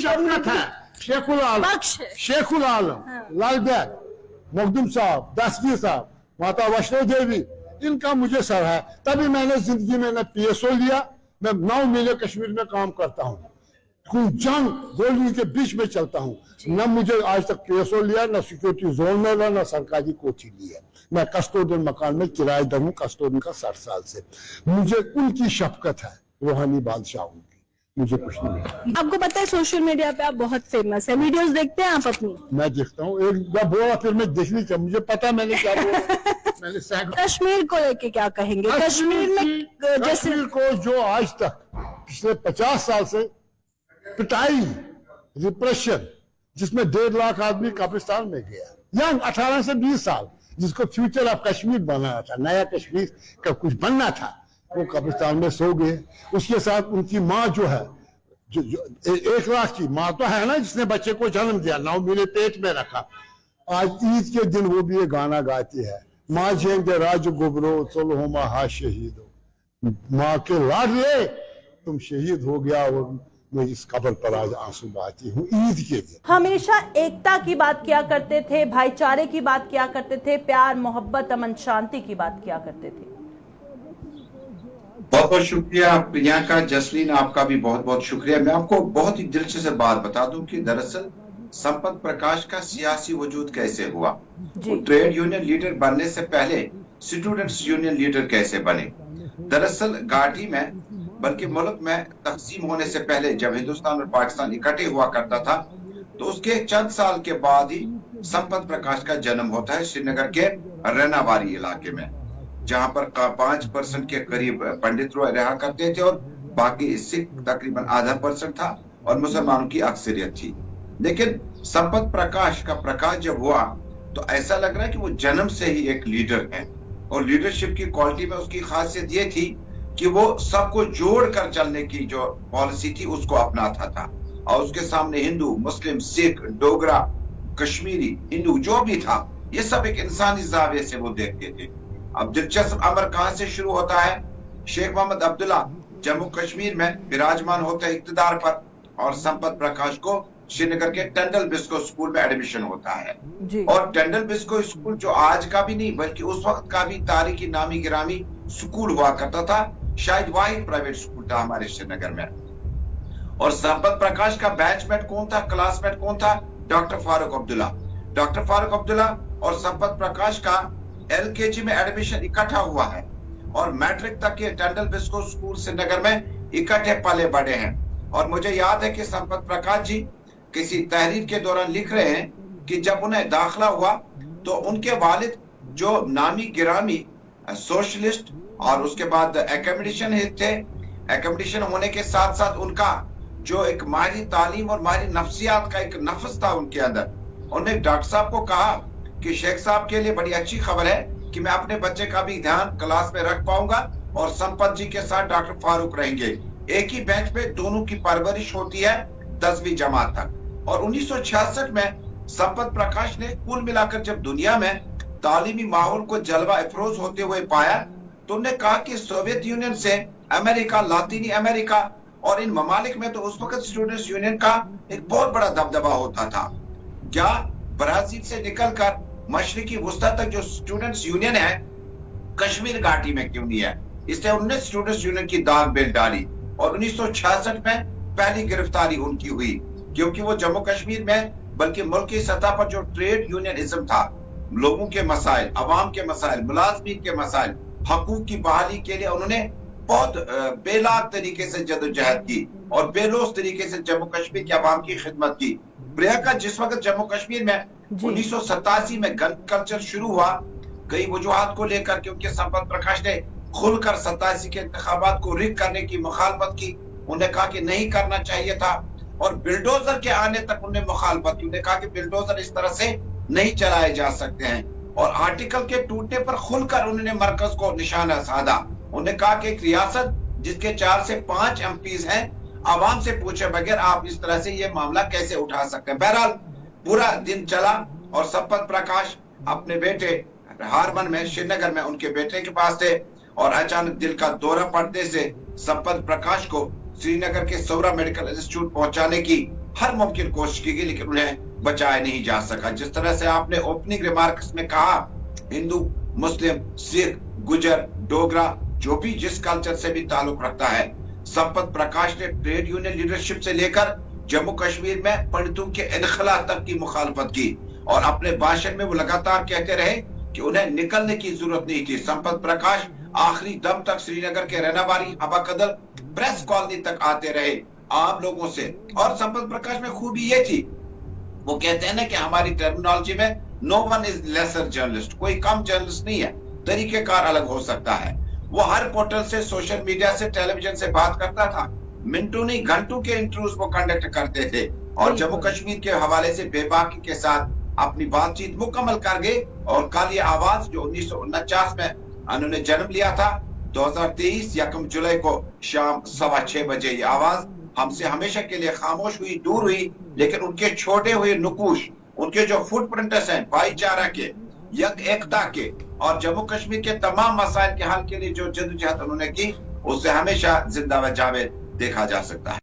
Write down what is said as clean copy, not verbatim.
शफकत है, शेखुल आलम, शेखुल आलम, लाल बैग, मखदूम साहब, दस्तगीर साहब, माता वैष्णो देवी, इनका मुझे सर है। तभी मैंने जिंदगी में न PSO लिया, मैं 9 महीने कश्मीर में काम करता हूँ, कोई जंग गोलियों के बीच में चलता हूँ। न मुझे आज तक PSO लिया, न सिक्योरिटी जोन में लिया, न सरकारी कोठी ली है। मैं कस्टोडियन मकान में किराएदार हूँ, कस्टोडियन का 60 साल से। मुझे उनकी शफकत है, रूहानी बादशाहों की, मुझे कुछ नहीं है। आपको पता है सोशल मीडिया पे आप बहुत फेमस है, वीडियोस देखते हैं आप अपनी? मैं देखता हूँ, एक बार बोला फिर मैं देखनी चाहिए, मुझे पता मैंने क्या बोला। मैंने कश्मीर को लेके क्या कहेंगे? कश्मीर में जैसे कश्मीर को जो आज तक पिछले 50 साल से पिटाई, रिप्रेशन, जिसमें 1.5 लाख आदमी कब्रिस्तान में गया, यंग 18 से 20 साल, जिसको फ्यूचर ऑफ कश्मीर बनाना था, नया कश्मीर का कुछ बनना था, वो कब्रिस्तान में सो गए। उसके साथ उनकी माँ जो है, जो 1 लाख की माँ तो है ना, जिसने बच्चे को जन्म दिया, 9 महीने पेट में रखा। आज ईद के दिन वो भी ये गाना गाती है, माँ जेंगे राज गुबरो चलो हा शहीद हो, माँ के लाडले तुम शहीद हो गया। और मैं इस कब्र पर आज आंसू बहाती हूँ ईद के दिन। हमेशा एकता की बात किया करते थे, भाईचारे की बात किया करते थे, प्यार मोहब्बत अमन शांति की बात किया करते थे। बहुत बहुत शुक्रिया प्रियंका। जसलीन, आपका भी बहुत बहुत शुक्रिया। मैं आपको बहुत ही दिलचस्प बात बता दूं कि दरअसल संपत प्रकाश का सियासी वजूद कैसे हुआ, वो ट्रेड यूनियन लीडर बनने से पहले स्टूडेंट्स यूनियन लीडर कैसे बने। दरअसल घाटी में, बल्कि मुल्क में तकसीम होने से पहले, जब हिंदुस्तान और पाकिस्तान इकट्ठे हुआ करता था, तो उसके चंद साल के बाद ही संपत प्रकाश का जन्म होता है श्रीनगर के रैनावारी इलाके में, जहां पर 5% के करीब पंडित रहा करते थे और बाकी सिख तकरीबन आधा % था और मुसलमानों की अक्सरियत थी। लेकिन संपत प्रकाश का प्रकाश जब हुआ तो ऐसा लग रहा है कि वो जन्म से ही एक लीडर है, और लीडरशिप की क्वालिटी में उसकी खासियत ये थी कि वो सबको जोड़कर चलने की जो पॉलिसी थी उसको अपनाता था, और उसके सामने हिंदू, मुस्लिम, सिख, डोगरा, कश्मीरी, हिंदू जो भी था, ये सब एक इंसानी जाविये से वो देखते थे। अब दिलचस्प अमर कहां से शुरू होता है? शेख मोहम्मद अब्दुल्ला जम्मू कश्मीर में विराजमान होते हैं इक्तदार पर, और संपत प्रकाश को श्रीनगर के टंडल बिस्को स्कूल में एडमिशन होता है। और टंडल बिस्को स्कूल जो आज का भी नहीं बल्कि उस वक्त का भी तारीखी नामी गिरामी स्कूल हुआ करता था, शायद वाहिद प्राइवेट स्कूल था हमारे श्रीनगर में। और संपत प्रकाश का बैचमेट कौन था, क्लासमेट कौन था? डॉक्टर फारूक अब्दुल्ला। डॉक्टर फारूक अब्दुल्ला और संपत प्रकाश का LKG में एडमिशन इकट्ठा हुआ है, और मैट्रिक तक के टंडल बिस्को स्कूल श्रीनगर में इकट्ठे पले बड़े हैं। और मुझे याद है कि संपत प्रकाश जी किसी तहरीर के दौरान लिख रहे हैं कि जब उन्हें दाखिला हुआ तो उनके वालिद जो नामी गिरामी सोशलिस्ट और उसके बाद एकेडमिशियन थे, एकेडमिशियन होने के साथ साथ उनका जो एक माहिर तालीम और माहिर नफ्सियात का एक नफ्स था उनके अंदर, उन्होंने डॉक्टर साहब को कहा कि शेख साहब के लिए बड़ी अच्छी खबर है कि मैं अपने बच्चे का भी ध्यान क्लास में रख पाऊंगा और संपत जी के साथ डॉक्टर फारूक रहेंगे। एक ही बेंच पे दोनों की परवरिश होती है 10वीं जमात तक। और 1966 में संपत प्रकाश ने कुल मिलाकर जब दुनिया में तालीमी माहौल को जलवा अफरोज होते हुए पाया तो उन्होंने कहा कि सोवियत यूनियन से अमेरिका, लातीनी अमेरिका और इन ममालिक में तो उस वक्त स्टूडेंट्स यूनियन का एक बहुत बड़ा दबदबा होता था। क्या ब्राजील से निकलकर मशरिकी वुस्ता तक जो स्टूडेंट्स यूनियन है कश्मीर घाटी में क्यों नहीं है? इसलिए उन्होंने स्टूडेंट्स यूनियन की दाग बेल डाली और 1966 में पहली गिरफ्तारी उनकी हुई, क्योंकि वो जम्मू कश्मीर में बल्कि मुल्क की सतह पर जो ट्रेड यूनियनिज्म था, लोगों के मसाइल, अवाम के मसाइल, मुलाजमीन के मसाइल, हकूक की बहाली के लिए उन्होंने बहुत बेलाग तरीके से जदोजहद की और बेलोस तरीके से जम्मू कश्मीर के अवाम की खिदमत की। प्रियंका, जिस वक्त जम्मू कश्मीर में 1987 में गन कल्चर शुरू हुआ, कई वजूहात को लेकर, क्योंकि संपत प्रकाश ने खुलकर 87 के इंतखाबात को रिग करने की मुखालफत की, उन्हें कहा कि नहीं करना चाहिए था, और बिल्डोजर के आने तक उन्हें मुखालफत की, उन्हें कहा कि बिल्डोजर इस तरह से नहीं चलाए जा सकते हैं, और आर्टिकल के टूटने पर खुलकर उन्होंने मरकज को निशाना साधा। उन्हें कहा कि एक रियासत जिसके 4 से 5 MPs हैं, आवाम से पूछे बगैर आप इस तरह से ये मामला कैसे उठा सकते हैं। बहरहाल पूरा दिन चला और संपत प्रकाश अपने बेटे हारमन में, श्रीनगर में उनके बेटे के पास थे, और अचानक दिल का दौरा पड़ने से संपत प्रकाश को श्रीनगर के सौरा मेडिकल इंस्टीट्यूट पहुंचाने की हर मुमकिन कोशिश की गई, लेकिन उन्हें बचाया नहीं जा सका। जिस तरह से आपने ओपनिंग रिमार्क्स में कहा, हिंदू, मुस्लिम, सिख, गुजर, डोगरा, जो भी जिस कल्चर से भी ताल्लुक रखता है, संपत प्रकाश ने ट्रेड यूनियन लीडरशिप से लेकर जम्मू कश्मीर में पंडितों के इनखला तक की मुखालफत की और अपने भाषण में वो लगातार कहते रहे कि उन्हें निकलने की जरूरत नहीं थी। संपत प्रकाश आखिरी दम तक श्रीनगर के रहनाबारी हबाकदल प्रेस कॉलोनी तक आते रहे आम लोगों से। और संपत प्रकाश में खूबी ये थी, वो कहते हैं ना कि हमारी टर्मिनोलॉजी में no one is lesser journalist, कोई कम जर्नलिस्ट नहीं है, तरीकेकार अलग हो सकता है। वो हर पोर्टल से, सोशल मीडिया से, टेलीविजन से बात करता था, मिनटों नहीं घंटों के इंटरव्यूज वो कंडक्ट करते थे और जम्मू कश्मीर के हवाले से बेबाकी के साथ अपनी बातचीत मुकम्मल कर गए। और कल ये आवाज जो 1949 में उन्होंने जन्म लिया था, 2023 1 जुलाई को शाम 6:15 बजे ये आवाज हमसे हमेशा के लिए खामोश हुई, दूर हुई, लेकिन उनके छोड़े हुए नुकूश, उनके जो फुटप्रिंट्स हैं भाईचारा के, एकता के और जम्मू कश्मीर के तमाम मसाइल के हल के लिए जो जद्दोजहद उन्होंने की, उससे हमेशा जिंदा व जावेद देखा जा सकता है।